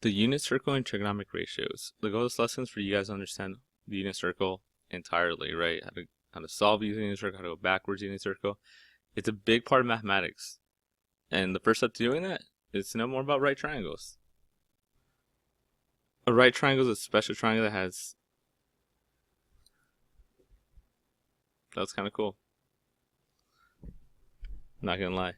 The unit circle and trigonometric ratios. The goal of this lesson is for you guys to understand the unit circle entirely, right? How to solve using the unit circle, how to go backwards using the circle. It's a big part of mathematics. And the first step to doing that is to know more about right triangles. A right triangle is a special triangle that has... That's kind of cool. Not gonna lie.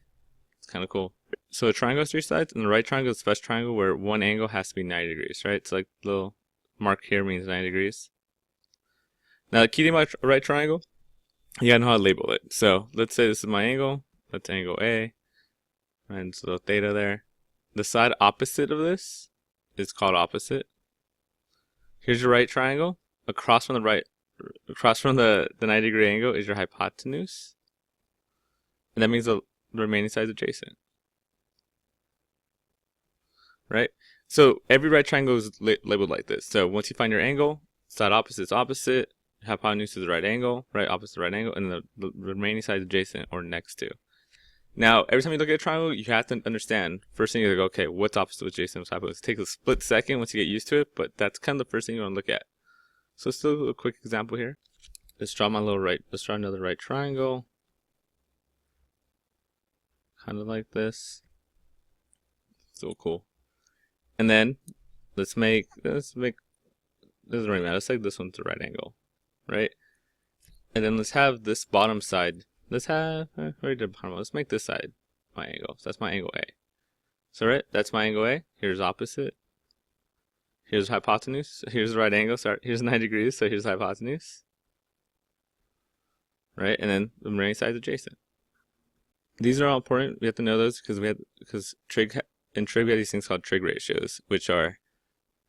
It's kind of cool. So a triangle has three sides, and the right triangle is a special triangle where one angle has to be 90 degrees, right? So like the little mark here means 90 degrees. Now the key thing about a right triangle, you gotta know how to label it. So let's say this is my angle. That's angle A. And so theta there. The side opposite of this is called opposite. Here's your right triangle. Across from the 90 degree angle is your hypotenuse. And that means the remaining side is adjacent. Right? So every right triangle is labeled like this. So once you find your angle, side opposite is opposite, hypotenuse is the right angle, right opposite right angle, and the remaining side is adjacent or next to. Now, every time you look at a triangle, you have to understand, first thing you go, okay, what's opposite, what's adjacent, what's hypotenuse? It takes a split second once you get used to it, but that's kind of the first thing you want to look at. So let's do a quick example here. Let's draw another right triangle. Kind of like this. So cool. And then let's make doesn't really matter. Let's take this one to right angle, right? And then let's have this bottom side. Let's make this side my angle. So that's my angle A. So right, that's my angle A. Here's opposite. Here's hypotenuse. Here's the right angle. Sorry, here's 90 degrees. So here's hypotenuse. Right, and then the remaining side is adjacent. These are all important. We have to know those because trig we have these things called trig ratios, which are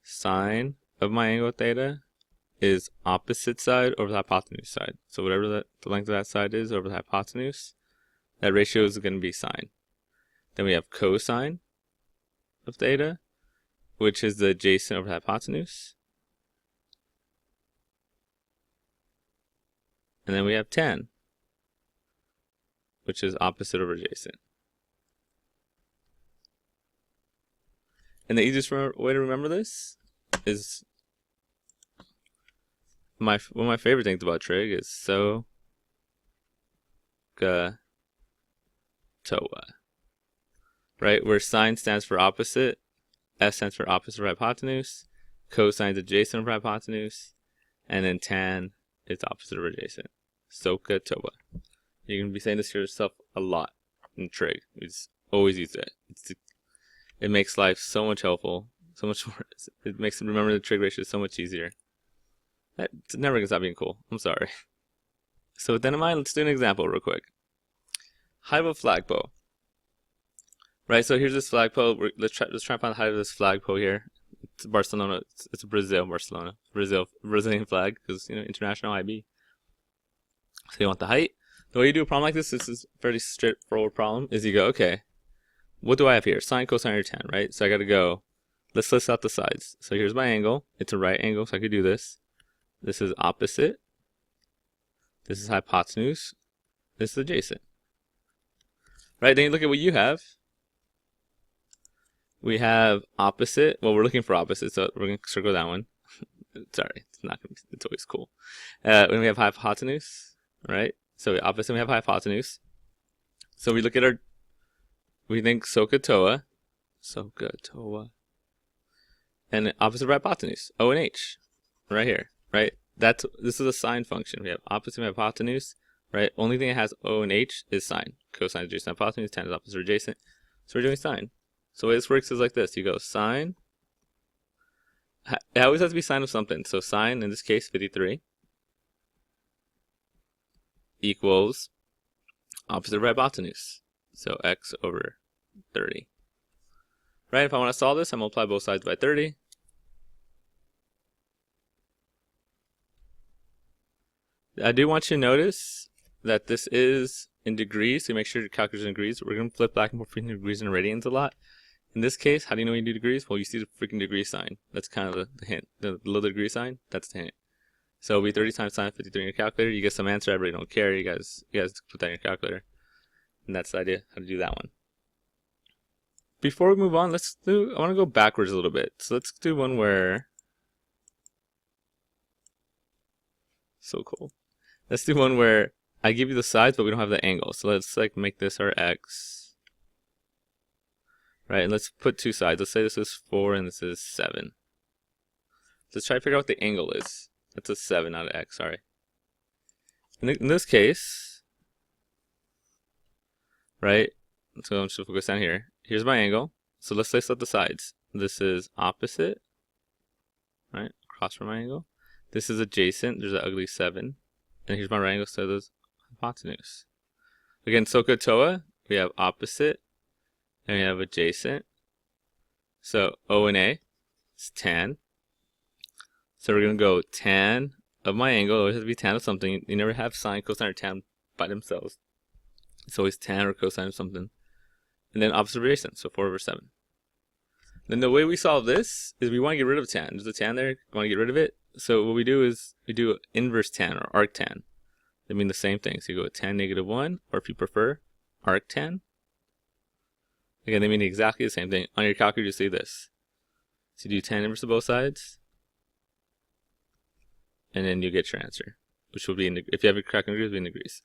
sine of my angle theta is opposite side over the hypotenuse side. So whatever the length of that side is over the hypotenuse, that ratio is going to be sine. Then we have cosine of theta, which is the adjacent over the hypotenuse. And then we have tan, which is opposite over adjacent. And the easiest way to remember this is one of my favorite things about trig is SOHCAHTOA. Right, where sine stands for opposite, S stands for opposite of hypotenuse, cosine is adjacent of hypotenuse, and then tan is opposite of adjacent. SOHCAHTOA. You're going to be saying this to yourself a lot in trig. We just always use it. It makes life so much helpful, so much more. It makes remember the trig ratio so much easier. It's never going to stop being cool. I'm sorry. So with that in mind, let's do an example real quick. Height of a flagpole. Right, so here's this flagpole. Let's try to find the height of this flagpole here. It's Barcelona. It's Brazilian flag because international IB. So you want the height. The way you do a problem like this is a fairly straightforward problem. Is you go, okay, what do I have here? Sine, cosine, or tan, right? So I got to go. Let's list out the sides. So here's my angle. It's a right angle, so I could do this. This is opposite. This is hypotenuse. This is adjacent. Right, then you look at what you have. We have opposite. Well, we're looking for opposite, so we're going to circle that one. Sorry, it's not going to be, it's always cool. When we have hypotenuse, right? So opposite, we have hypotenuse. So we look at we think SOHCAHTOA. And opposite of hypotenuse, O and H, right here, right? This is a sine function. We have opposite of hypotenuse, right? Only thing that has O and H is sine. Cosine is adjacent to hypotenuse, tan is opposite or adjacent. So we're doing sine. So the way this works is like this. You go sine. It always has to be sine of something. So sine, in this case, 53, equals opposite of hypotenuse. So x over 30. Right, if I want to solve this, I multiply both sides by 30. I do want you to notice that this is in degrees, so make sure your calculator is in degrees. We're going to flip back and forth between degrees and radians a lot. In this case, how do you know when you do degrees? Well, you see the freaking degree sign. That's kind of the hint. The little degree sign, that's the hint. So it'll be 30 times sine 53 in your calculator. You get some answer. I really don't care. You guys put that in your calculator. And that's the idea, how to do that one. before we move on, I want to go backwards a little bit. So let's do one where, so cool. Let's do one where I give you the sides, but we don't have the angle. So let's like make this our x, right? And let's put two sides. Let's say this is 4 and this is 7. Let's try to figure out what the angle is. That's a 7, not an x, sorry. In this case, right? So I'm just gonna focus down here. Here's my angle. So let's lace out the sides. This is opposite, right? Across from my angle. This is adjacent. There's an ugly 7. And here's my right angle, so there's hypotenuse. Again, SOHCAHTOA, we have opposite and we have adjacent. So O and A is tan. So we're going to go tan of my angle. It always has to be tan of something. You never have sine, cosine, or tan by themselves. It's always tan or cosine of something. And then opposite of adjacent, so 4 over 7. Then the way we solve this is we want to get rid of tan. There's a tan there. We want to get rid of it. So what we do is we do inverse tan or arctan. They mean the same thing. So you go with tan -1, or if you prefer, arctan. Again, they mean exactly the same thing. On your calculator, you see this. So you do tan inverse of both sides, and then you get your answer, which will be in if you have your calculator, it'll be in degrees.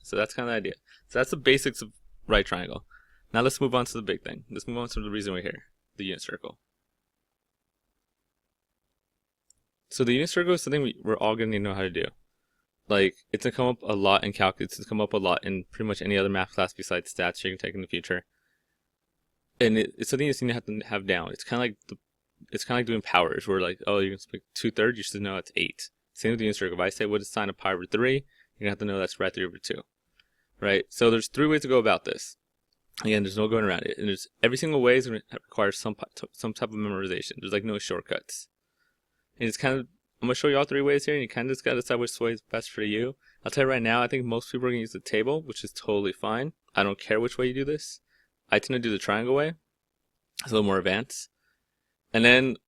So that's kind of the idea. So that's the basics of right triangle. Now let's move on to the big thing. Let's move on to the reason we're here, the unit circle. So the unit circle is something we're all going to know how to do. Like, it's going to come up a lot in calculus. It's going to come up a lot in pretty much any other math class besides stats you can take in the future. And it's something you have to have down. It's kind of like doing powers, where like, oh, you can speak 2/3, you should know it's 8. Same with the unit circle. If I say what is sine of pi over 3, you're going to have to know that's right 3 over 2. Right? So there's 3 ways to go about this. Again, there's no going around it. And there's every single way is going to require some type of memorization. There's like no shortcuts. And it's kind of, I'm going to show you all 3 ways here, and you kind of just got to decide which way is best for you. I'll tell you right now, I think most people are going to use the table, which is totally fine. I don't care which way you do this. I tend to do the triangle way. It's a little more advanced. And then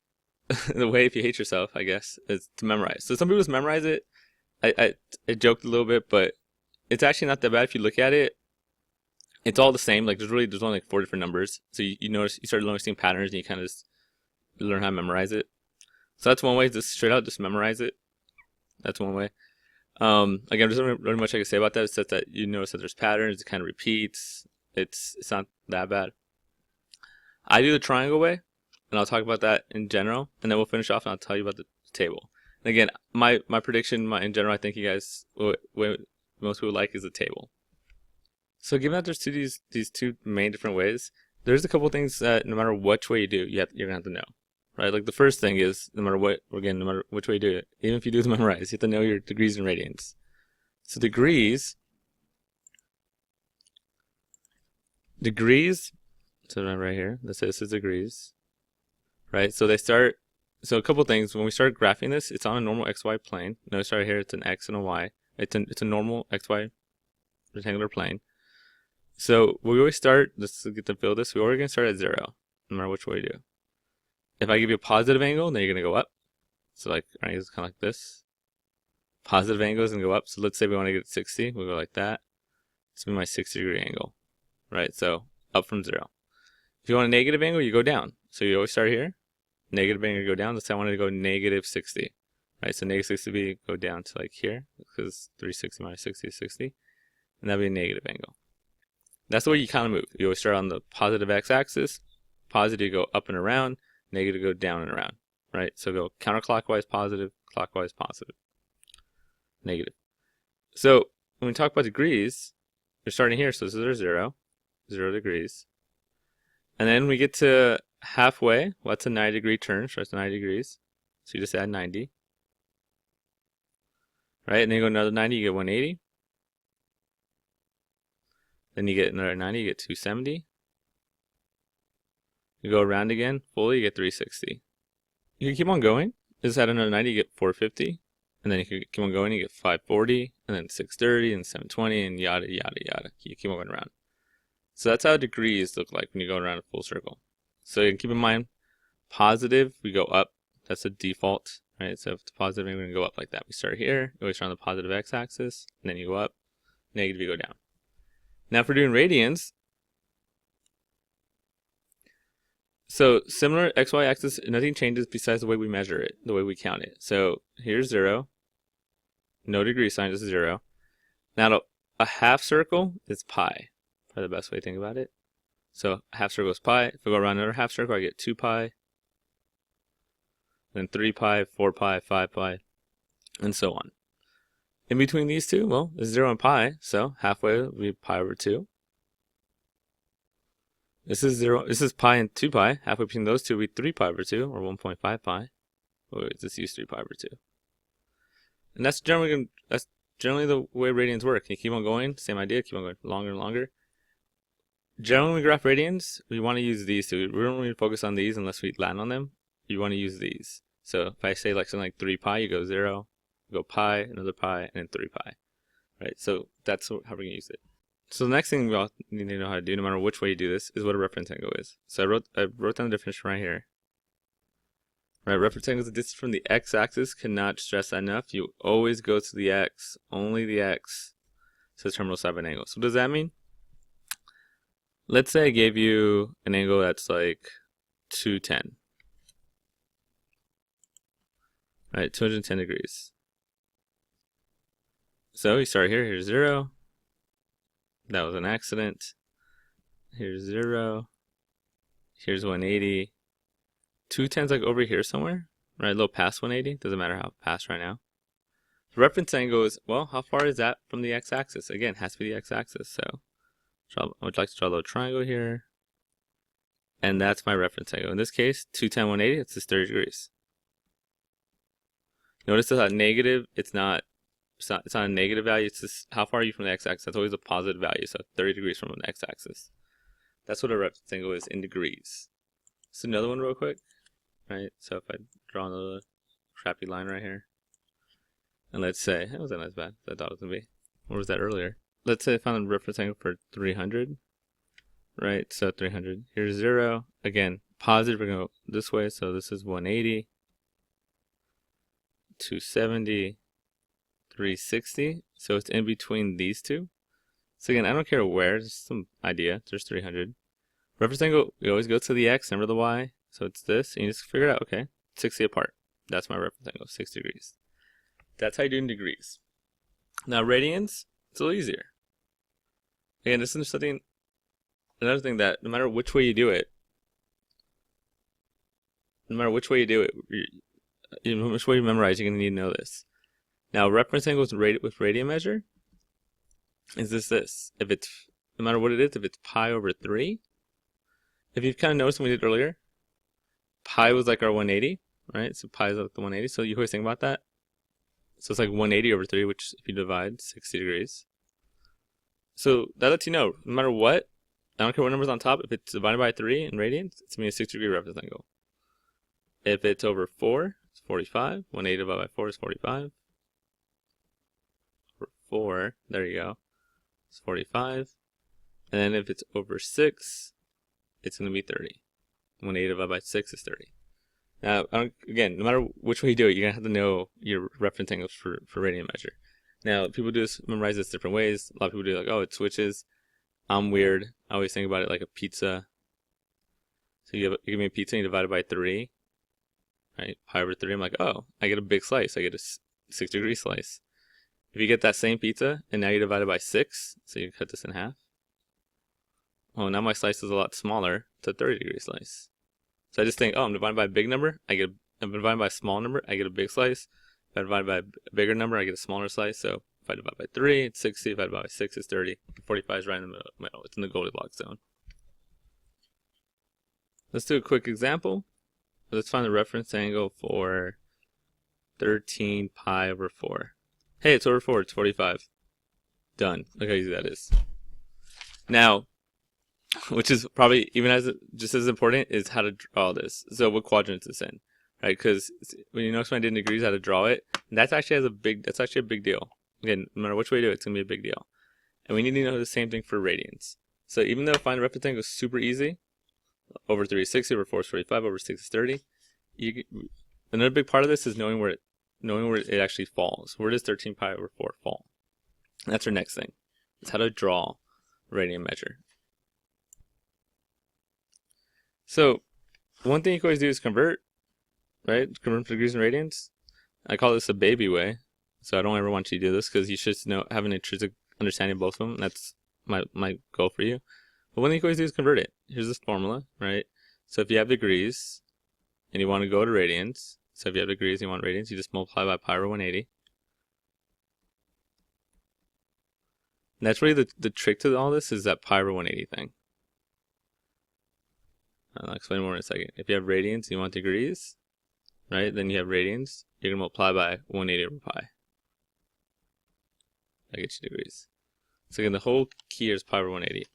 the way, if you hate yourself, I guess, is to memorize. So some people just memorize it. I joked a little bit, but it's actually not that bad if you look at it. It's all the same. Like there's only like 4 different numbers. So you notice, you start noticing patterns, and you kind of just learn how to memorize it. So that's one way, just straight out, just memorize it. That's one way. Again, there's not really much I can say about that. It's just that you notice that there's patterns, it kind of repeats. It's not that bad. I do the triangle way, and I'll talk about that in general, and then we'll finish off and I'll tell you about the table. And again, my prediction, in general, I think you guys, what most people like is the table. So given that there's these 2 main different ways, there's a couple things that no matter which way you do, you're going to have to know. Right, like the first thing is, no matter which way you do it, even if you do the memorize, you have to know your degrees and radians. So degrees, so right here, let's say this is degrees, right? So so a couple things, when we start graphing this, it's on a normal XY plane. Notice right here, it's an X and a Y. It's a normal XY rectangular plane. So we always start, let's get to build this, we're always going to start at 0, no matter which way you do. If I give you a positive angle, then you're going to go up. So like, right, it's kind of like this. Positive angle is going to go up. So let's say we want to get 60. We'll go like that. It's going to be my 60-degree angle. Right, so up from 0. If you want a negative angle, you go down. So you always start here. Negative angle, you go down. Let's say I wanted to go negative 60. Right, so negative 60 would be go down to like here. Because 360 minus 60 is 60. And that would be a negative angle. That's the way you kind of move. You always start on the positive x-axis. Positive, you go up and around. Negative, go down and around, right? So go counterclockwise, positive, clockwise, positive, negative. So when we talk about degrees, you're starting here, so this is 0 degrees. And then we get to halfway, well, that's a 90-degree turn, so that's 90 degrees. So you just add 90. Right, and then you go another 90, you get 180. Then you get another 90, you get 270. You go around again, fully, you get 360. You can keep on going. Just add another 90, you get 450. And then you can keep on going, you get 540, and then 630, and 720, and yada, yada, yada. You keep on going around. So that's how degrees look like when you go around a full circle. So you can keep in mind, positive, we go up. That's the default, right? So if it's positive, we're going to go up like that. We start here, you always start on the positive x-axis, and then you go up. Negative, you go down. Now if we're doing radians, So similar XY axis, nothing changes besides the way we measure it, the way we count it. So here's 0, no degree sign, just 0. Now a half circle is pi, probably the best way to think about it. So a half circle is pi. If I go around another half circle, I get 2 pi, then 3 pi, 4 pi, 5 pi, and so on. In between these two, well, it's 0 and pi, so halfway would be pi over 2. This is 0. This is pi and 2 pi. Halfway between those two would be 3 pi over 2, or 1.5 pi. Wait, just use 3 pi over 2. And that's generally the way radians work. You keep on going, same idea, keep on going longer and longer. Generally, when we graph radians, we want to use these two. We don't really focus on these unless we land on them. You want to use these. So if I say like something like 3 pi, you go 0, you go pi, another pi, and then 3 pi. Right? So that's how we're going to use it. So the next thing we all need to know how to do, no matter which way you do this, is what a reference angle is. So I wrote down the definition right here. Right, reference angle is the distance from the x-axis. Cannot stress that enough. You always go to the x, only the x, to the terminal side of an angle. So what does that mean? Let's say I gave you an angle that's like 210. Right, 210 degrees. So you start here, here's 0. That was an accident. Here's 0. Here's 180. 210's like over here somewhere, right? A little past 180. Doesn't matter how past right now. The reference angle is, well, how far is that from the x-axis? Again, it has to be the x-axis. So I would like to draw a little triangle here. And that's my reference angle. In this case, 210, 180, it's just 30 degrees. Notice that negative, it's not a negative value. It's just how far are you from the x-axis? That's always a positive value. So 30 degrees from the x-axis. That's what a reference angle is in degrees. So another one real quick. Right, so if I draw another crappy line right here, and let's say, it wasn't as bad as I thought it was going to be. What was that earlier? Let's say I found a reference angle for 300, right? So 300, here's 0. Again, positive, we're going to go this way, so this is 180, 270, 360, so it's in between these two. So again, I don't care where, just some idea, there's 300. Reference angle, we always go to the x, remember the y. So it's this, and you just figure out, okay, 60 apart. That's my reference angle, 60 degrees. That's how you do in degrees. Now radians, it's a little easier. Again, this is another thing that no matter which way you do it, which way you memorize, you're going to need to know this. Now reference angle with radian measure is this. If it's, no matter what it is, if it's pi over 3, if you've kind of noticed when we did earlier, pi was like our 180, right? So pi is like the 180. So you always think about that. So it's like 180 over 3, which if you divide, 60 degrees. So that lets you know, no matter what, I don't care what number's on top, if it's divided by 3 in radians, it's going to be a 60 degree reference angle. If it's over 4, it's 45. 180 divided by 4 is 45. Over 4, there you go, it's 45. And then if it's over 6, it's going to be 30. 180 divided by 6 is 30. Now, again, no matter which way you do it, you're going to have to know your reference angles for radian measure. Now, people memorize this different ways. A lot of people do like, oh, it switches. I'm weird. I always think about it like a pizza. So you give me a pizza and you divide it by 3. Right? Pi over 3, I'm like, oh, I get a big slice. I get a 60 degree slice. If you get that same pizza and now you divide it by 6, so you cut this in half. Oh, now my slice is a lot smaller. It's a 30 degree slice. So I just think, oh, I'm dividing by a big number. I'm dividing by a small number. I get a big slice. If I divide by a bigger number, I get a smaller slice. So if I divide by 3, it's 60. If I divide by 6, it's 30. 45 is right in the middle. It's in the Goldilocks zone. Let's do a quick example. Let's find the reference angle for 13 pi over 4. Hey, it's over 4. It's 45. Done. Look how easy that is. Now, which is probably just as important, is how to draw this. So what quadrant is this in, right? Because when you notice when I did in degrees how to draw it, that's actually a big deal. Again, no matter which way you do it, it's gonna be a big deal. And we need to know the same thing for radians. So even though find the reference angle is super easy, over 3 is 60, over 4 is 45, over 6 is 30. Another big part of this is knowing where it actually falls. Where does 13 pi over 4 fall? And that's our next thing. It's how to draw radian measure. So one thing you can always do is convert, right? Convert degrees and radians. I call this a baby way, so I don't ever want you to do this because you should have an intrinsic understanding of both of them. And that's my goal for you. But one thing you can always do is convert it. Here's this formula, right? So if you have degrees and you want to go to radians, so if you have degrees and you want radians, you just multiply by pi over 180. And that's really the trick to all this, is that pi over 180 thing. I'll explain more in a second. If you have radians and you want degrees, right, then you have radians, you're going to multiply by 180 over pi. That gets you degrees. So again, the whole key here is pi over 180.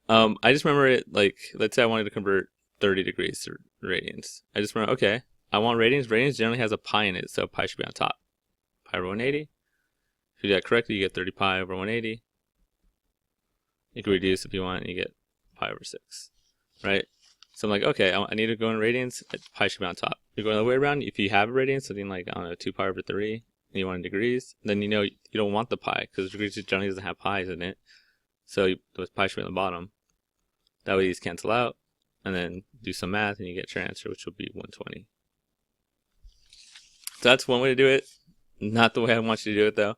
I just remember it like, let's say I wanted to convert 30 degrees to radians. I just remember, okay, I want radians. Radians generally has a pi in it, so pi should be on top. Pi over 180. If you do that correctly, you get 30 pi over 180. You can reduce if you want, and you get pi over 6, right? So I'm like, okay, I need to go in radians. Pi should be on top. You're going the other way around. If you have a radians, something like, I don't know, 2 pi over 3, and you want in degrees, then you know you don't want the pi, because degrees generally doesn't have pi's in it. So the pi should be on the bottom. That way these cancel out, and then do some math, and you get your answer, which will be 120. So that's one way to do it. Not the way I want you to do it, though.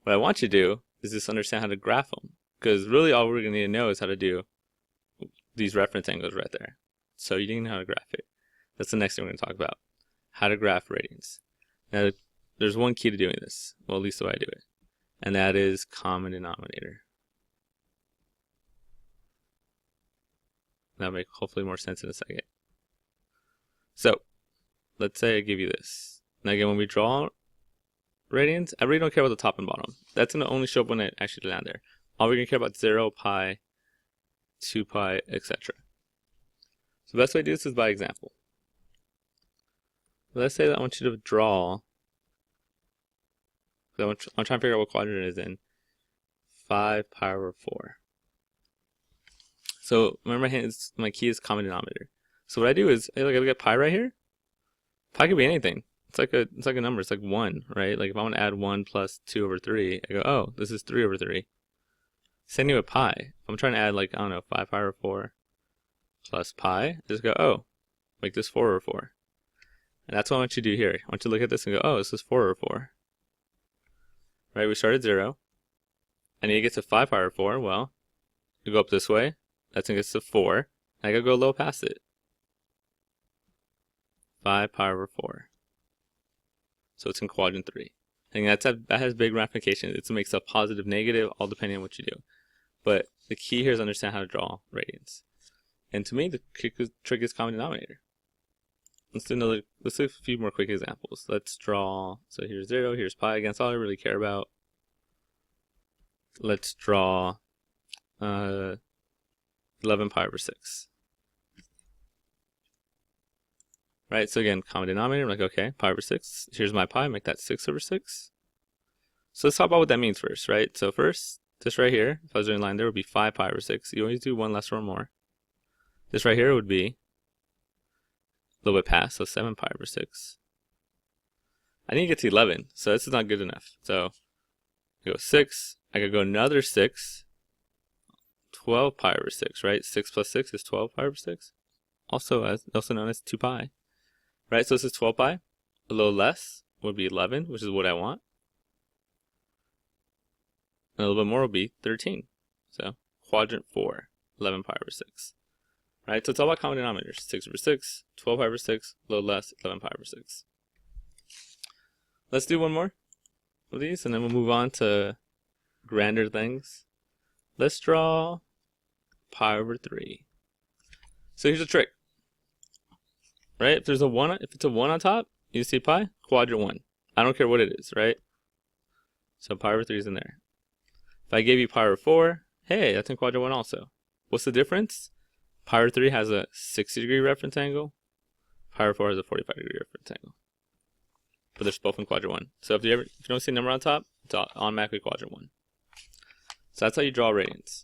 What I want you to do is just understand how to graph them, because really all we're going to need to know is how to do these reference angles right there. So you need to know how to graph it. That's the next thing we're going to talk about, how to graph radians. Now, there's one key to doing this, well, at least the way I do it, and that is common denominator. That'll make hopefully more sense in a second. So, let's say I give you this. Now again, when we draw radians, I really don't care about the top and bottom. That's going to only show up when it actually lands there. All we're going to care about is 0, pi, 2 pi, etc. So the best way to do this is by example. Let's say that I want you to draw, I'm trying to figure out what quadrant it is in, 5 pi over 4. So remember my key is common denominator. So what I do is, I look at pi right here. Pi could be anything. It's like a number. It's like 1, right? Like if I want to add 1 plus 2 over 3, I go, oh, this is 3 over 3. Same thing with pi. If I'm trying to add, like, I don't know, 5 pi over 4 plus pi, I just go, oh, make this 4 over 4. And that's what I want you to do here. I want you to look at this and go, oh, this is 4 over 4. Right, we start at 0. And then you get to 5 pi over 4, well, you go up this way. That's going to get to 4. And I gotta go a little past it. 5 pi over 4. So it's in quadrant 3. And that has big ramifications. It's a mix of positive, negative, all depending on what you do. But the key here is understand how to draw radians. And to me, the trick is common denominator. Let's do a few more quick examples. Let's draw, so here's 0, here's pi. Again, that's all I really care about. Let's draw 11 pi over 6. Right, so again, common denominator, I'm like, okay, pi over 6. Here's my pi, make that 6 over 6. So let's talk about what that means first, right? So first, this right here, if I was doing a line there, would be 5 pi over 6. You always do one less or more. This right here would be a little bit past, so 7 pi over 6. I need to get to 11, so this is not good enough. So I go 6, I could go another 6, 12 pi over 6, right? 6 plus 6 is 12 pi over 6. Also known as 2 pi. Right, so this is 12 pi. A little less would be 11, which is what I want. And a little bit more would be 13. So quadrant 4, 11 pi over 6. Right, so it's all about common denominators. 6 over 6, 12 pi over 6, a little less, 11 pi over 6. Let's do one more of these, and then we'll move on to grander things. Let's draw pi over 3. So here's the trick. Right, if it's a 1 on top, you see pi, quadrant 1. I don't care what it is, right? So pi over 3 is in there. If I gave you pi over 4, hey, that's in quadrant 1 also. What's the difference? Pi over 3 has a 60-degree reference angle. Pi over 4 has a 45-degree reference angle. But they're both in quadrant 1. So if you don't see a number on top, it's automatically quadrant 1. So that's how you draw radians.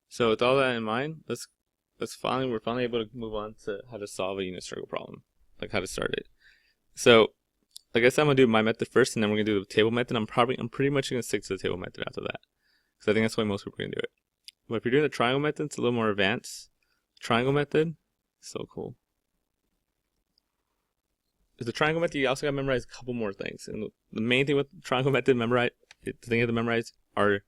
So with all that in mind, we're finally able to move on to how to solve a unit circle problem, like how to start it. So, like I said, I'm gonna do my method first, and then we're gonna do the table method. I'm pretty much gonna stick to the table method after that, because I think that's the way most people are gonna do it. But if you're doing the triangle method, it's a little more advanced. triangle method, so cool. With the triangle method, you also got to memorize a couple more things. And the main thing with the triangle method, the thing you have to memorize are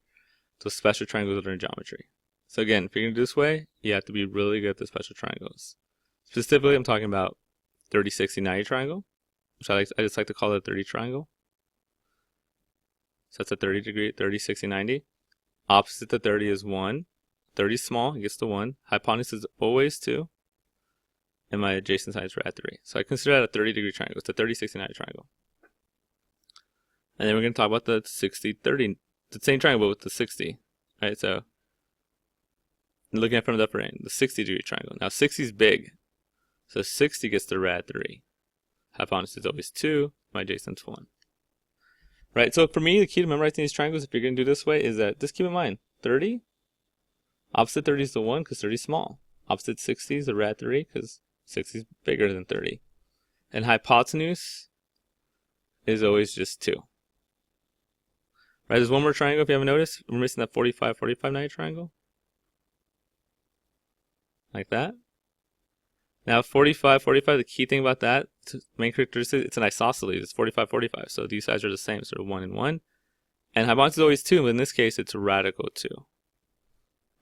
those special triangles that are in geometry. So again, if you're going to do this way, you have to be really good at the special triangles. Specifically, I'm talking about 30, 60, 90 triangle, which I just like to call it a 30 triangle. So that's a 30 degree, 30, 60, 90. Opposite to 30 is 1. 30 is small, it gets to 1. Hypotenuse is always 2. And my adjacent sides are at 3. So I consider that a 30 degree triangle. It's a 30, 60, 90 triangle. And then we're going to talk about the 60, 30, the same triangle but with the 60. Right, so looking at it from the upper end, the 60 degree triangle. Now 60 is big. So 60 gets the rad 3. Hypotenuse is always 2. My adjacent's 1. Right, so for me, the key to memorizing these triangles, if you're going to do this way, is that just keep in mind 30, opposite 30 is the 1 because 30 is small. Opposite 60 is the rad 3 because 60 is bigger than 30. And hypotenuse is always just 2. Right, there's one more triangle if you haven't noticed. We're missing that 45, 45, 90 triangle. Like that. Now 45, 45, the key thing about that, main characteristic, it's an isosceles. It's 45, 45. So these sides are the same, so 1 and 1. And hypotenuse is always 2, but in this case, it's radical 2. All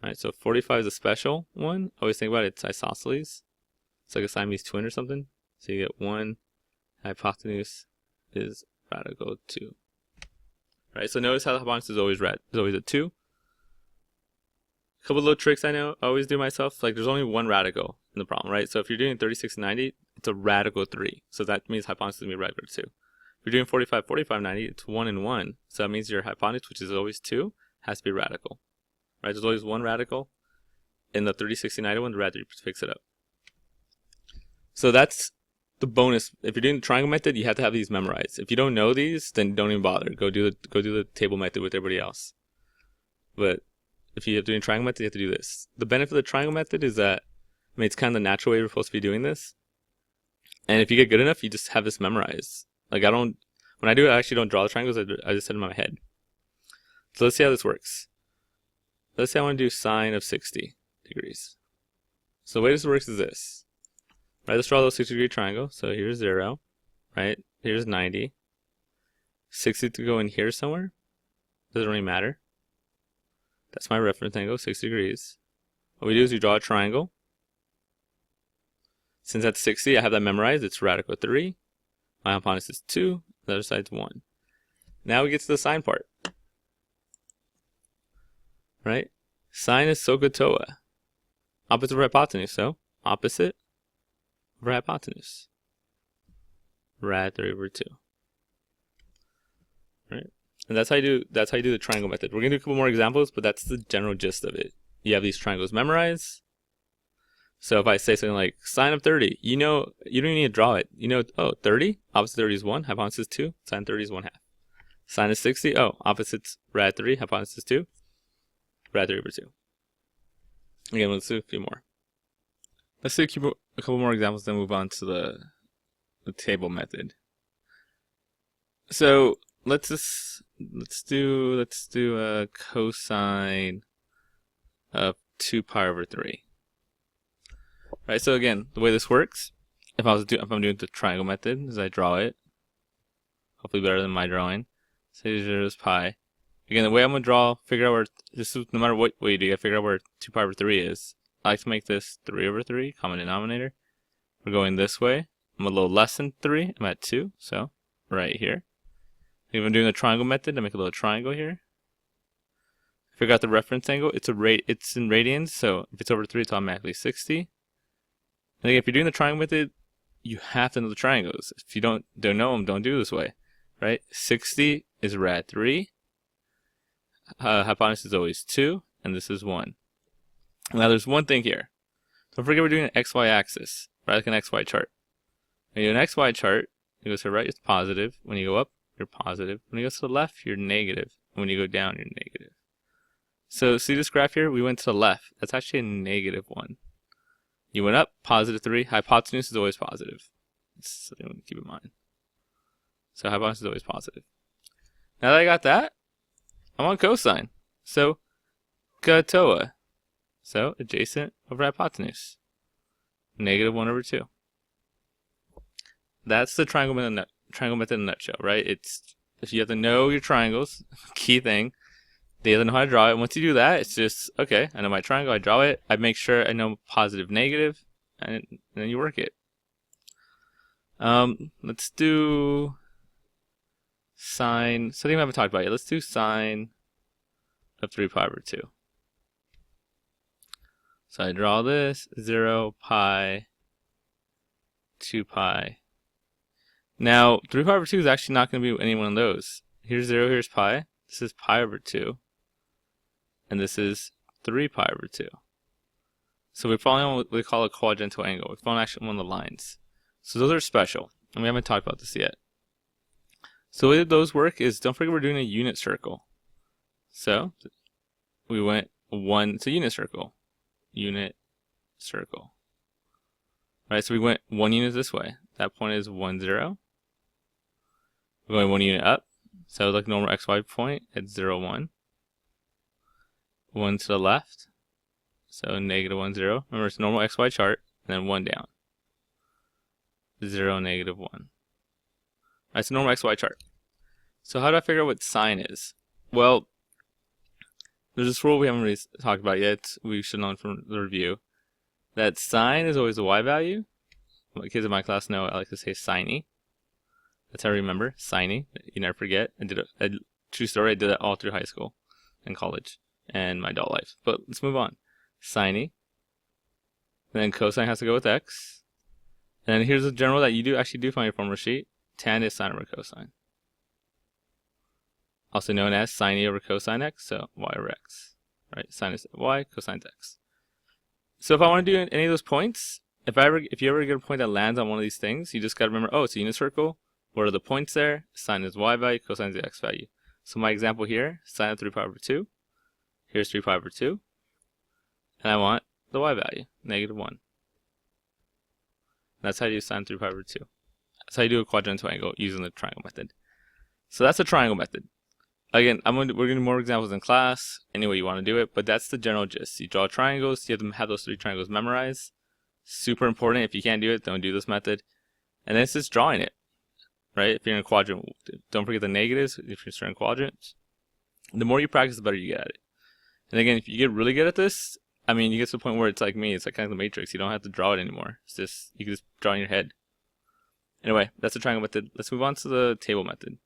right, so 45 is a special one. Always think about it, it's isosceles. It's like a Siamese twin or something. So you get 1, hypotenuse is radical 2. Right, so notice how the hypotenuse is always a 2. A couple little tricks I always do myself. Like there's only one radical in the problem, right? So if you're doing 36, 90, it's a radical 3. So that means hypotenuse is going to be radical 2. If you're doing 45, 45, 90, it's 1 and 1. So that means your hypotenuse, which is always 2, has to be radical. Right? There's always one radical. In the 30, 60, 90 one, the rad 3 picks it up. So that's the bonus. If you're doing the triangle method, you have to have these memorized. If you don't know these, then don't even bother. Go do the table method with everybody else. But if you're doing triangle method, you have to do this. The benefit of the triangle method is that, I mean, it's kind of the natural way we're supposed to be doing this. And if you get good enough, you just have this memorized. Like when I do it, I actually don't draw the triangles. I just set them in my head. So let's see how this works. Let's say I want to do sine of 60 degrees. So the way this works is this. Right, let's draw a little 60 degree triangle. So here's 0, right? Here's 90. 60 to go in here somewhere. Doesn't really matter. That's my reference angle, 60 degrees. What we do is we draw a triangle. Since that's 60, I have that memorized. It's radical 3. My hypotenuse is 2. The other side's 1. Now we get to the sine part. Right? Sine is SOHCAHTOA. Opposite of hypotenuse. So, opposite of hypotenuse. Rad 3 over 2. Right? And that's how you do the triangle method. We're going to do a couple more examples, but that's the general gist of it. You have these triangles memorized. So if I say something like sine of 30, you don't even need to draw it. You know, oh, 30, opposite 30 is 1, hypotenuse is 2, sine 30 is 1/2. Sine is 60, oh, opposite's rad 3, hypotenuse is 2, rad 3 over 2. Again, let's do a few more. Let's do a couple more examples, then move on to the table method. So let's do a cosine of 2 pi over 3. Right, so again, the way this works, if I'm doing the triangle method, is I draw it. Hopefully better than my drawing. Say 0 is pi. Again, the way I'm gonna figure out where no matter what way you do, you gotta figure out where 2 pi over 3 is. I like to make this 3 over 3, common denominator. We're going this way. I'm a little less than 3. I'm at 2, so right here. If I'm doing the triangle method, I make a little triangle here. Figure out the reference angle. It's in radians, so if it's over 3, it's automatically 60. And again, if you're doing the triangle method, you have to know the triangles. If you don't know them, don't do this way, right? 60 is rad 3. Hypotenuse is always 2, and this is 1. Now there's one thing here. Don't forget we're doing an XY axis, right? Like an XY chart. When you do an XY chart, you go to the right, it's positive. When you go up, you're positive. When you go to the left, you're negative. And when you go down, you're negative. So see this graph here? We went to the left. That's actually a negative 1. You went up, positive 3. Hypotenuse is always positive. That's something to keep in mind. So hypotenuse is always positive. Now that I got that, I want cosine. So SOHCAHTOA. So adjacent over hypotenuse. -1/2. That's the triangle method in a nutshell, right? It's if you have to know your triangles, key thing. They have to know how to draw it. Once you do that, it's just okay. I know my triangle. I draw it. I make sure I know positive, negative, and then you work it. Let's do sine. Something we haven't talked about yet. Let's do sine of 3π/2. So I draw this 0, pi, 2π. Now 3π/2 is actually not going to be any one of those. Here's 0. Here's pi. This is π/2, and this is 3π/2. So we're following on what we call a quadrantal angle. We're following actually one of the lines. So those are special, and we haven't talked about this yet. So the way those work is, don't forget we're doing a unit circle. So we went it's a unit circle. Unit circle. Right, so we went 1 unit this way. That point is 1, 0. We're going 1 unit up. So like normal xy point, it's 0, 1. 1 to the left. So -1, 0. Remember, it's normal xy chart, and then 1 down. 0, -1. Alright, so normal xy chart. So how do I figure out what sine is? Well, there's this rule we haven't really talked about yet. We should know from the review. That sine is always the y value. Kids in my class know I like to say siney. That's how I remember. Siney. You never forget. I did a true story. I did that all through high school and college and my adult life. But let's move on. Siney. And then cosine has to go with x. And then here's a general that you actually do find your formula sheet. Tan is sine over cosine. Also known as sine e over cosine x, so y over x. Right? Sine is y, cosine is x. So if I want to do any of those points, if you ever get a point that lands on one of these things, you just got to remember, oh, it's a unit circle. What are the points there? Sine is y value, cosine is the x value. So my example here, sine of 3π/2. Here's 3π/2. And I want the y value, -1. That's how you do sine 3π/2. That's how you do a quadrantal angle using the triangle method. So that's the triangle method. Again, we're going to do more examples in class, any way you want to do it, but that's the general gist. You draw triangles, you have to have those 3 triangles memorized. Super important. If you can't do it, don't do this method. And then it's just drawing it, right? If you're in a quadrant, don't forget the negatives if you're certain quadrants. The more you practice, the better you get at it. And again, if you get really good at this, I mean, you get to the point where it's like me, it's like kind of the Matrix. You don't have to draw it anymore. It's just, you can just draw in your head. Anyway, that's the triangle method. Let's move on to the table method.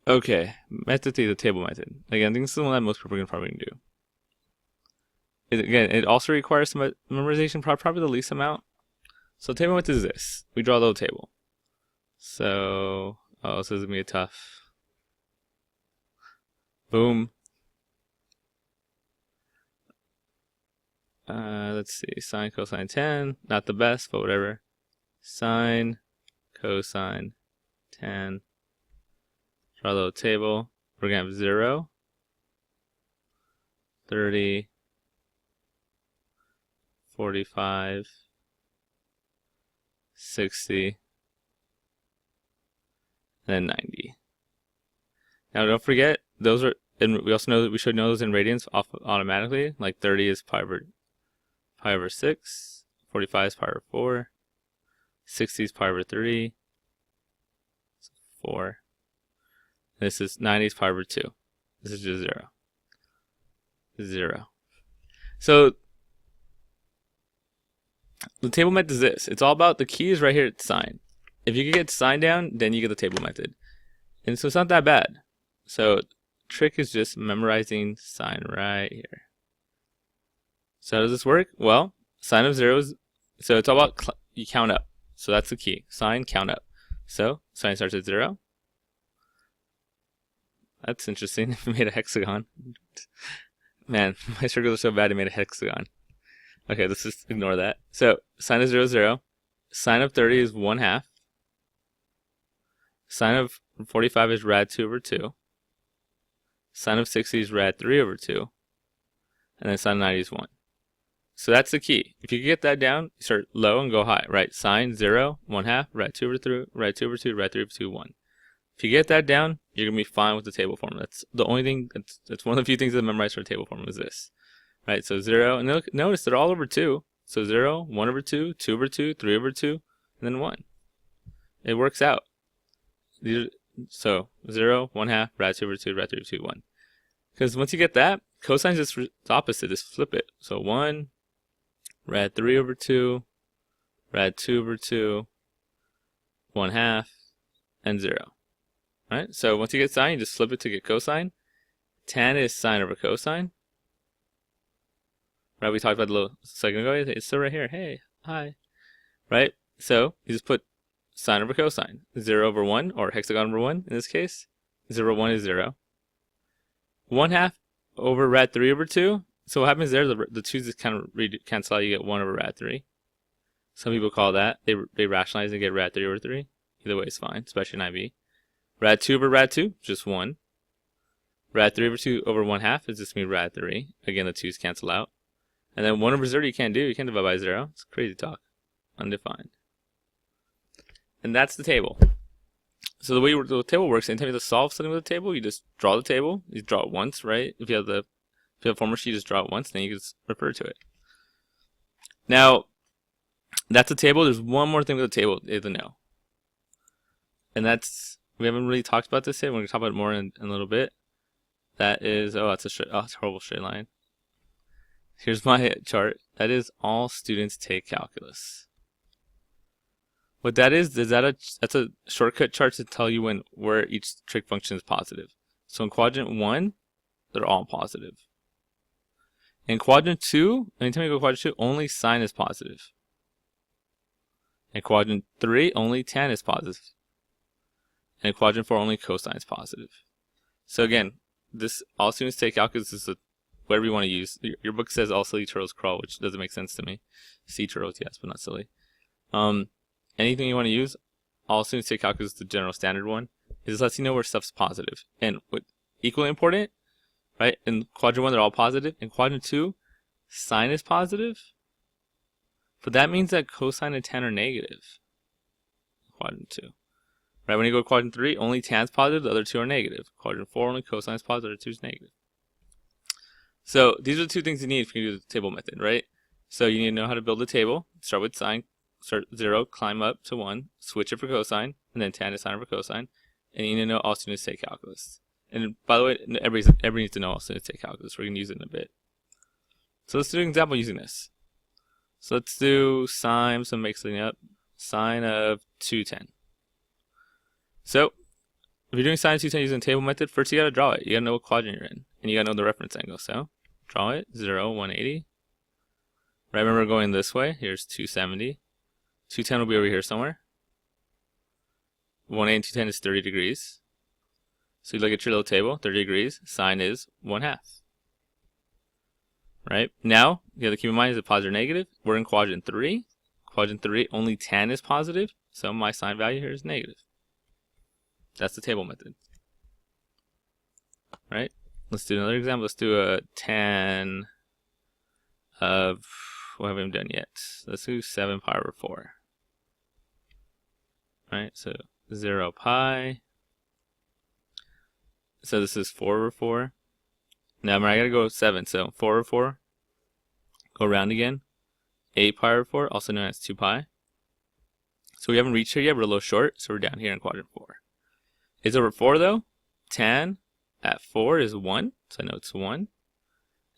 Okay, method the table method. Again, I think this is the one that most people are probably going to do. It also requires some memorization, probably the least amount. So the table method is this. We draw a little table. So, this is going to be a tough. Boom. Let's see, sine, cosine, tan. Not the best, but whatever. Sine, cosine, tan. Draw a little table. We're going to have 0, 30, 45, 60, and then 90. Now don't forget, those are, and we also know that we should know those in radians off automatically. Like 30 is pi over 6, 45 is pi over 4, 60 is pi over 3, 4. This is 90 is pi over 2. This is just 0. 0. So the table method is this. It's all about, the key is right here at sine. If you can get sine down, then you get the table method. And so it's not that bad. So trick is just memorizing sine right here. So how does this work? Well, sine of 0 is, so it's all about you count up. So that's the key. Sine, count up. So sine starts at 0. That's interesting. It made a hexagon. Man, my circles are so bad it made a hexagon. Okay, let's just ignore that. So sine of 0 is 0. Sine of 30 is 1/2. Sine of 45 is rad 2 over 2. Sine of 60 is rad 3 over 2. And then sine of 90 is 1. So that's the key. If you get that down, you start low and go high, right? Sine 0, 1/2, rad 2 over 3, rad 2 over 2, rad 3 over 2, 1. If you get that down, you're going to be fine with the table formula. That's the only thing, that's one of the few things that I memorized for a table formula is this. right? So 0, and notice they're all over 2. So 0, 1 over 2, 2 over 2, 3 over 2, and then 1. It works out. So 0, 1/2, rad 2 over 2, rad 3 over 2, 1. Because once you get that, cosine is just the opposite, just flip it. So 1, rad 3 over 2, rad 2 over 2, 1/2, and 0. Right? So once you get sine, you just flip it to get cosine. Tan is sine over cosine. Right? We talked about it a little second ago. It's still right here. Hey, hi. Right? So you just put sine over cosine. 0 over 1, or hexagon over 1 in this case. 0 over 1 is 0. 1/2 over rad 3 over 2. So what happens there, the 2's just kind of cancel out. You get 1 over rad 3. Some people call that, they rationalize and get rad 3 over 3. Either way is fine, especially in IB. Rad 2 over rad 2, just 1. Rad 3 over 2 over 1/2 is just me rad 3. Again, the 2's cancel out. And then 1 over 0 you can't do. You can't divide by 0. It's crazy talk. Undefined. And that's the table. So the way the table works, anytime you have to solve something with a table, you just draw the table. You draw it once, right? If you have a formula sheet, you just draw it once, then you can just refer to it. Now, that's a table. There's one more thing with the table you have to know. And that's, we haven't really talked about this yet. We're going to talk about it more in a little bit. That is, it's a horrible straight line. Here's my chart. That is all students take calculus. What that is that's a shortcut chart to tell you where each trig function is positive. So in quadrant 1, they're all positive. In quadrant 2, anytime you go quadrant 2, only sine is positive. In quadrant 3, only tan is positive. And in quadrant 4, only cosine is positive. So again, this all students take calculus is whatever you want to use. Your book says all silly turtles crawl, which doesn't make sense to me. Sea turtles, yes, but not silly. Anything you want to use, all students take calculus is the general standard one. It just lets you know where stuff's positive. And what equally important, right? In quadrant 1, they're all positive. In quadrant 2, sine is positive. But that means that cosine and tan are negative. Quadrant 2. Right, when you go to quadrant 3, only tan's positive, the other 2 are negative. Quadrant 4, only cosine is positive, the other 2 is negative. So these are the 2 things you need if you do the table method, right? So you need to know how to build a table. Start with sine, start 0, climb up to 1, switch it for cosine, and then tan is sine over cosine. And you need to know all students take calculus. And by the way, everybody needs to know all students take calculus. We're going to use it in a bit. So let's do an example using this. So let's do sine, so make something up. Sine of 210. So if you're doing sine of 210 using the table method, first you got to draw it. You got to know what quadrant you're in. And you got to know the reference angle. So draw it, 0, 180. Right, remember going this way. Here's 270. 210 will be over here somewhere. 180 and 210 is 30 degrees. So you look at your little table, 30 degrees. Sine is 1/2. Right? Now, you have to keep in mind, is it positive or negative? We're in quadrant 3. Quadrant 3, only tan is positive. So my sine value here is negative. That's the table method. Right? Let's do another example. Let's do a tan of, what haven't we done yet? Let's do 7 pi over 4. Right? So 0 pi. So this is 4 over 4. Now remember, I gotta go 7. So 4 over 4. Go around again. 8 pi over 4, also known as 2 pi. So we haven't reached here yet. We're a little short. So we're down here in quadrant 4. It's over 4 though. Tan at 4 is 1. So I know it's 1.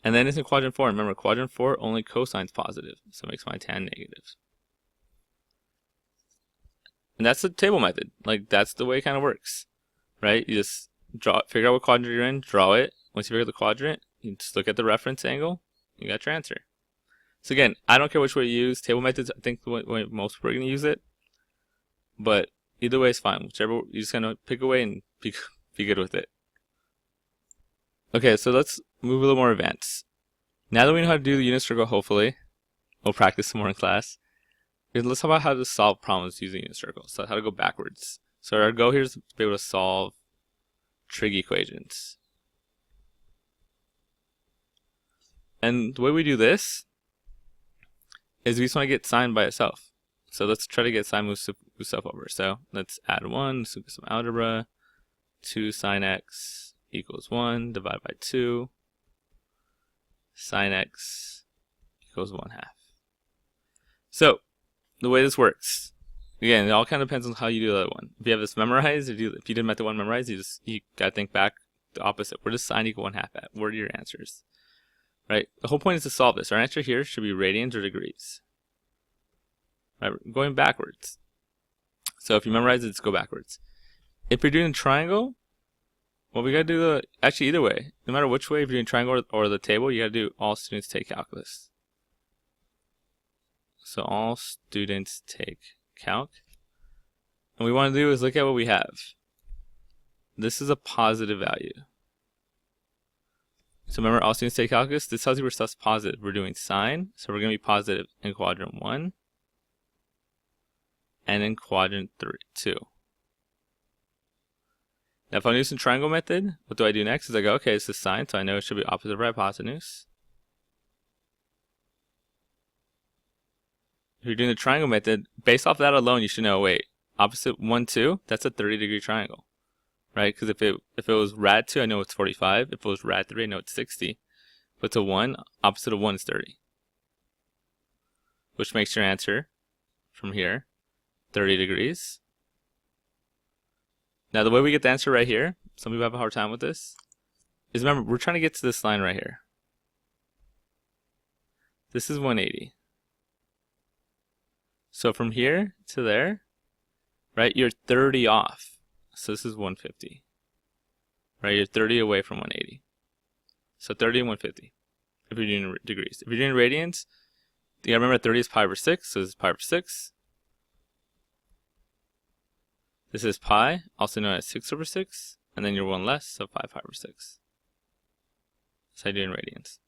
And then it's in quadrant 4. Remember, quadrant 4, only cosine's positive. So it makes my tan negative. And that's the table method. Like, that's the way it kind of works. Right? You just figure out what quadrant you're in, draw it. Once you figure out the quadrant, you just look at the reference angle, you got your answer. So again, I don't care which way you use. Table methods, I think the way most people are going to use it. But either way is fine. Whichever, you just kind of pick away and be good with it. Okay, so let's move a little more advanced. Now that we know how to do the unit circle, hopefully, we'll practice some more in class. Let's talk about how to solve problems using unit circles. So how to go backwards. So our goal here is to be able to solve trig equations. And the way we do this is we just want to get sine by itself. So let's try to get sine move stuff over. So let's add 1, so some algebra. 2 sine x equals 1 divided by 2. sine x equals 1/2. So the way this works, again, it all kind of depends on how you do the other one. If you have this memorized, if you did method 1 memorized, you gotta think back the opposite. Where does sine equal 1/2 at? What are your answers? Right? The whole point is to solve this. Our answer here should be radians or degrees. Right? Going backwards. So if you memorize it, just go backwards. If you're doing a triangle, well, we gotta do actually either way. No matter which way, if you're doing triangle or the table, you gotta do all students take calculus. So all students take calc. And what we want to do is look at what we have. This is a positive value. So remember, all students take calculus. This tells you where stuff's positive. We're doing sine, so we're going to be positive in quadrant 1 and in quadrant 2. Now if I'm using triangle method, what do I do next? Is I go, okay, this is sine, so I know it should be opposite of hypotenuse. If you're doing the triangle method, based off that alone, you should know, wait, opposite 1, 2, that's a 30-degree triangle. Right? Because if it was rad 2, I know it's 45. If it was rad 3, I know it's 60. But it's a 1, opposite of 1 is 30. Which makes your answer from here 30 degrees. Now the way we get the answer right here, some people have a hard time with this, is remember, we're trying to get to this line right here. This is 180. So from here to there, right, you're 30 off. So this is 150. Right, you're 30 away from 180. So 30 and 150 if you're doing degrees. If you're doing radians, you gotta remember 30 is pi over 6, so this is pi over 6. This is pi, also known as 6 over 6, and then you're 1 less, so 5 pi over 6. That's how you do in radians.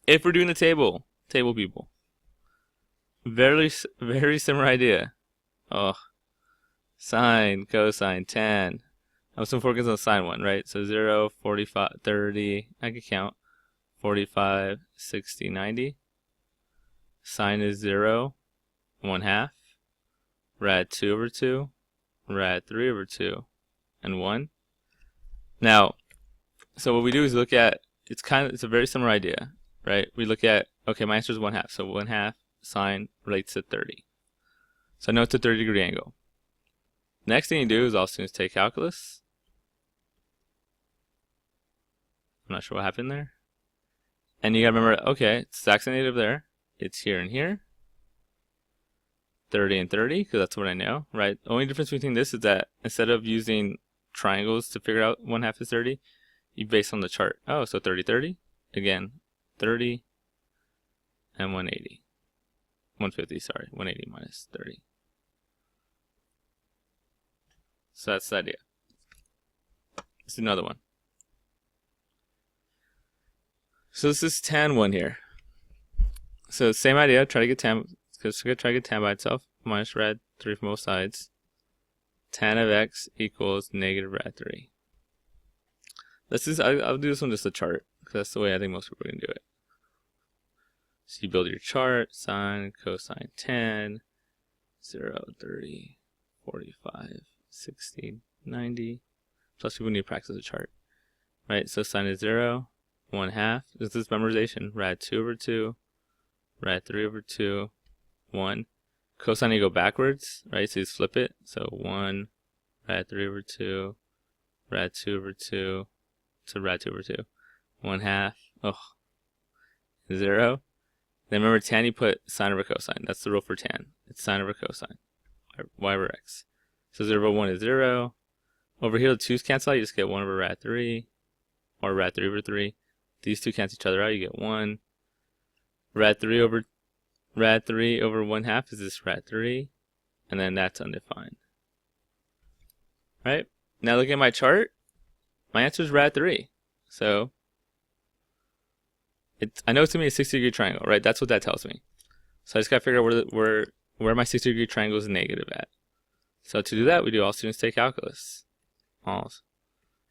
If we're doing the table people, very similar idea. Oh. Sine, cosine, tan. I'm still focusing on the sine one, right? So 0, 45, 30, I can count. 45, 60, 90. Sine is 0, 1/2. Rad 2 over 2. Rad 3 over 2. And 1. Now, so what we do is look at, it's a very similar idea, right? We look at, okay, my answer is 1/2. So 1/2 sine relates to 30. So I know it's a 30-degree angle. Next thing you do is all students take calculus. I'm not sure what happened there. And you gotta remember, okay, it's exact negative there. It's here and here. 30 and 30, because that's what I know, right? The only difference between this is that instead of using triangles to figure out 1/2 is 30, you base on the chart. Oh, so 30, 30. Again, 30 and 180. 150, sorry. 180 minus 30. So that's the idea. Let's do another one. So this is tan 1 here. So same idea, try to get tan, because we're going to try to get tan by itself, minus rad 3 from both sides. Tan of x equals negative rad 3. I'll do this one just a chart, because that's the way I think most people are going to do it. So you build your chart, sine, cosine, tan, 0, 30, 45. 60, 90, plus people need to practice the chart, right? So sine is 0, 1/2, this is memorization, rad 2 over 2, rad 3 over 2, 1. Cosine you go backwards, right? So you just flip it, so 1, rad 3 over 2, rad 2 over 2, to rad 2 over 2, 1/2, oh, 0. Then remember tan, you put sine over cosine, that's the rule for tan, it's sine over cosine, y over x. So 0 over 1 is 0. Over here, the 2's cancel out. You just get 1 over rad 3. Or rad 3 over 3. These two cancel each other out. You get 1. Rad 3 over 1/2 is this rad 3. And then that's undefined. Right? Now look at my chart. My answer is rad 3. So I know it's going to be a 60-degree triangle, right? That's what that tells me. So I just got to figure out where my 60-degree triangle is negative at. So to do that, we do all students take calculus. All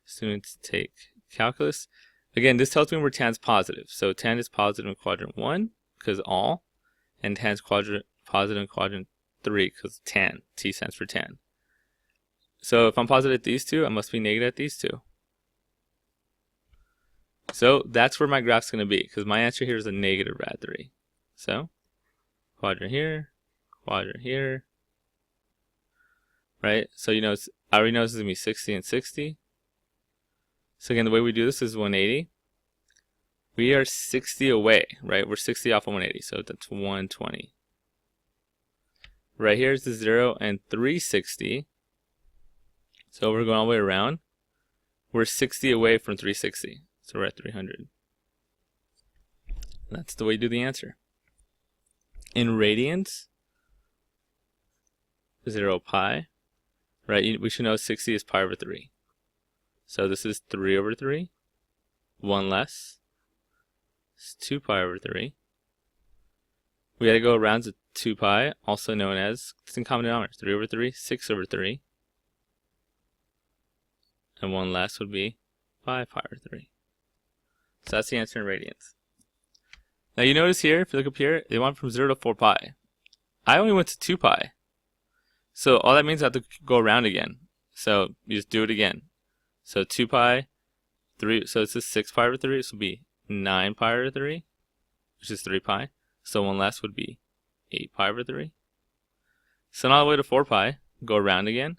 students take calculus. Again, this tells me where tan's positive. So tan is positive in quadrant 1, because all, and tan's positive in quadrant 3, because tan. T stands for tan. So if I'm positive at these two, I must be negative at these two. So that's where my graph's going to be, because my answer here is a negative rad 3. So quadrant here, right? So I already know this is going to be 60 and 60. So again, the way we do this is 180. We are 60 away, right? We're 60 off of 180, so that's 120. Right here is the 0 and 360. So we're going all the way around. We're 60 away from 360, so we're at 300. That's the way you do the answer. In radians, 0 pi, right? We should know 60 is pi over 3. So this is 3 over 3. 1 less. It's 2 pi over 3. We had to go around to 2 pi, also known as, it's in common denominator, 3 over 3, 6 over 3. And 1 less would be 5 pi over 3. So that's the answer in radians. Now you notice here, if you look up here, they went from 0 to 4 pi. I only went to 2 pi. So all that means I have to go around again. So you just do it again. So 2 pi, 3, so this is 6 pi over 3, this will be 9 pi over 3, which is 3 pi. So 1 less would be 8 pi over 3. So now all the way to 4 pi, go around again.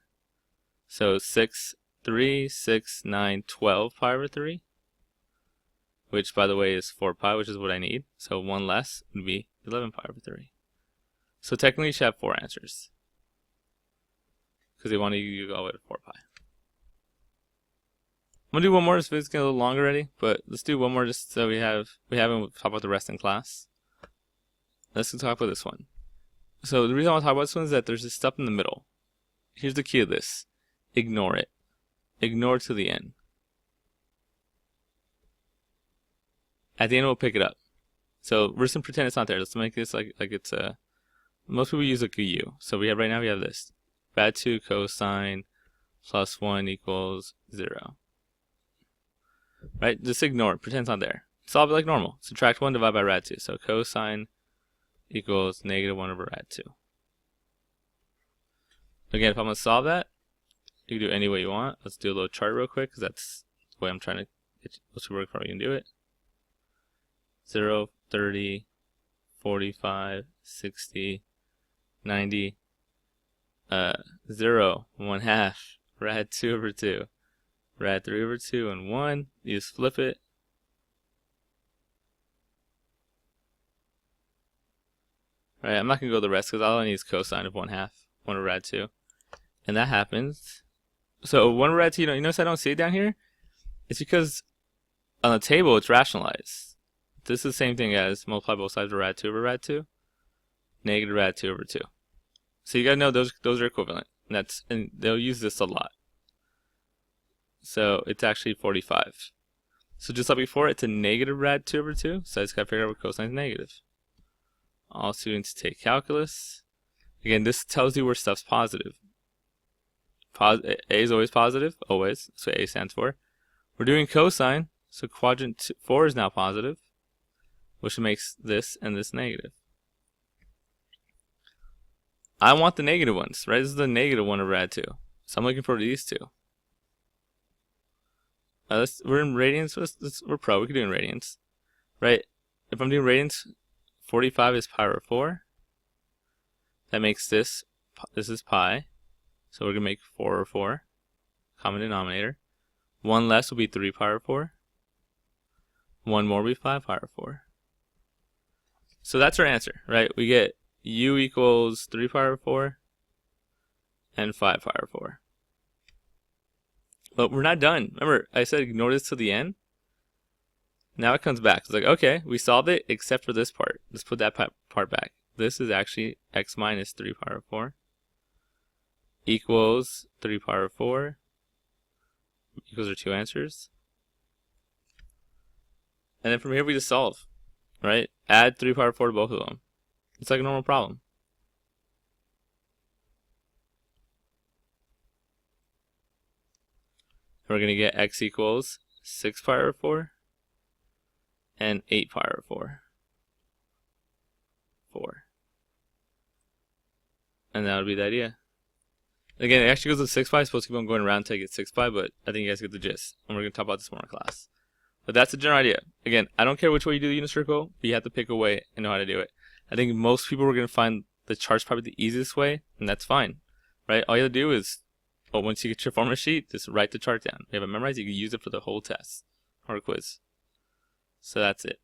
So 6, 3, 6, 9, 12 pi over 3, which by the way is 4 pi, which is what I need. So 1 less would be 11 pi over 3. So technically you should have 4 answers, because they wanted you to go all the way to 4 pi. I'm gonna do one more. This video's getting a little longer already, but let's do one more just so we haven't talked about the rest in class. Let's talk about this one. So the reason I want to talk about this one is that there's this stuff in the middle. Here's the key of this. Ignore it. Ignore it to the end. At the end we'll pick it up. So we're just gonna pretend it's not there. Let's make this like it's a, most people use like a u. So we have right now we have this. Rad 2 cosine plus 1 equals 0. Right? Just ignore it. Pretend it's not there. Solve it like normal. Subtract 1, divide by rad 2. So cosine equals negative 1 over rad 2. Again, if I'm going to solve that, you can do it any way you want. Let's do a little chart real quick, because that's the way I'm trying to get most people work for. You can do it. 0, 30, 45, 60, 90, 0, 1/2, rad 2 over 2, rad 3 over 2, and 1. You just flip it. Right, I'm not going to go the rest because all I need is cosine of 1/2, 1 over rad 2. And that happens. So 1 over rad 2, you notice I don't see it down here? It's because on the table it's rationalized. This is the same thing as multiply both sides of rad 2 over rad 2, negative rad 2 over 2. So you got to know those are equivalent. And they'll use this a lot. So it's actually 45. So just like before, it's a negative rad 2 over 2. So I just got to figure out what cosine is negative. All students take calculus. Again, this tells you where stuff's positive. A is always positive, always. That's what A stands for. We're doing cosine, so quadrant 4 is now positive, which makes this and this negative. I want the negative ones, right? This is the negative 1 over rad 2. So I'm looking for these two. We're in radians. We're pro. We can do it in radians, right? If I'm doing radians, 45 is pi over 4. That makes this is pi. So we're going to make 4 over 4. Common denominator. 1 less will be 3 pi over 4. 1 more will be 5 pi over 4. So that's our answer, right? We get u equals 3 pi over 4 and 5 pi over 4. But we're not done. Remember, I said ignore this to the end. Now it comes back. It's like, okay, we solved it except for this part. Let's put that part back. This is actually x minus 3 pi over 4 equals 3 pi over 4 equals our two answers. And then from here we just solve, right? Add 3 pi over 4 to both of them. It's like a normal problem. We're going to get x equals 6 pi over 4 and 8 pi over 4. 4. And that would be the idea. Again, it actually goes to 6 pi. It's supposed to keep on going around until I get 6 pi, but I think you guys get the gist. And we're going to talk about this more in class. But that's the general idea. Again, I don't care which way you do the unit circle, but you have to pick a way and know how to do it. I think most people are going to find the chart's probably the easiest way, and that's fine, right? All you have to do is, once you get your formula sheet, just write the chart down. You have it memorized, you can use it for the whole test or quiz. So that's it.